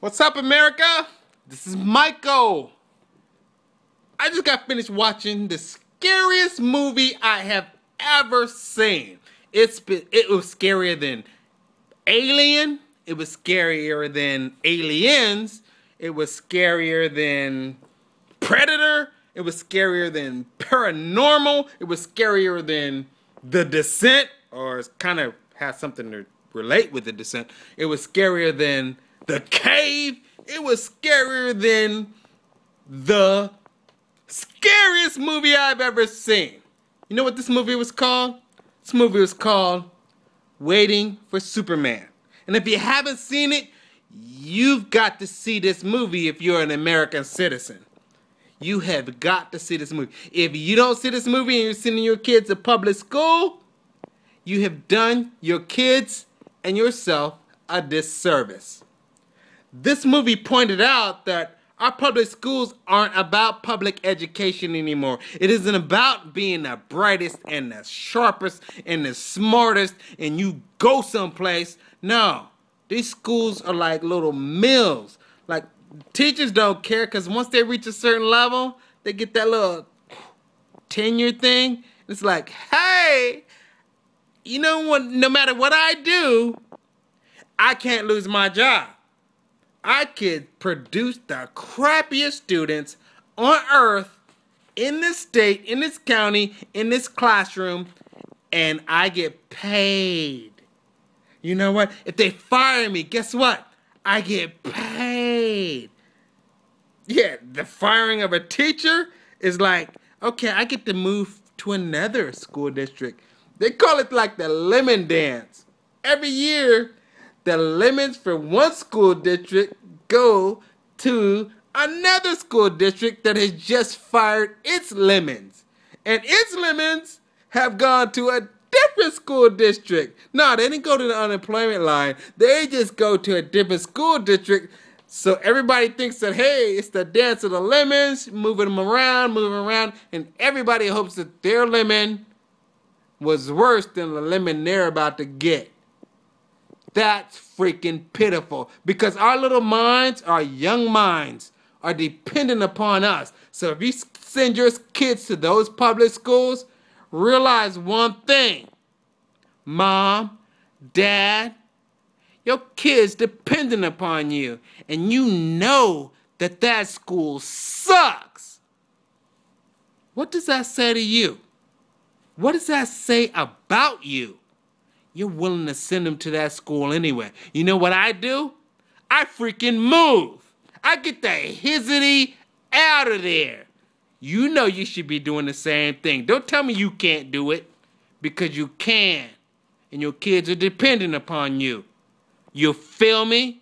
What's up, America? This is Michael. I just got finished watching the scariest movie I have ever seen. It was scarier than Alien. It was scarier than Aliens. It was scarier than Predator. It was scarier than Paranormal. It was scarier than The Descent, or it kind of has something to relate with The Descent. It was scarier than The Cave. It was scarier than the scariest movie I've ever seen. You know what this movie was called? This movie was called Waiting for Superman. And if you haven't seen it, you've got to see this movie if you're an American citizen. You have got to see this movie. If you don't see this movie and you're sending your kids to public school, you have done your kids and yourself a disservice. This movie pointed out that our public schools aren't about public education anymore. It isn't about being the brightest and the sharpest and the smartest and you go someplace. No, these schools are like little mills. Like, teachers don't care because once they reach a certain level, they get that little tenure thing. It's like, hey, you know what? No matter what I do, I can't lose my job. I could produce the crappiest students on earth, in this state, in this county, in this classroom, and I get paid. You know what? If they fire me, guess what? I get paid. Yeah, the firing of a teacher is like, okay, I get to move to another school district. They call it like the lemon dance. Every year, the lemons for one school district go to another school district that has just fired its lemons. And its lemons have gone to a different school district. No, they didn't go to the unemployment line. They just go to a different school district. So everybody thinks that, hey, it's the dance of the lemons, moving around, and everybody hopes that their lemon was worse than the lemon they're about to get. That's freaking pitiful because our little minds, our young minds, are dependent upon us. So if you send your kids to those public schools, realize one thing. Mom, Dad, your kid's dependent upon you. And you know that that school sucks. What does that say to you? What does that say about you? You're willing to send them to that school anyway. You know what I do? I freaking move. I get the hizzy out of there. You know you should be doing the same thing. Don't tell me you can't do it, because you can. And your kids are dependent upon you. You feel me?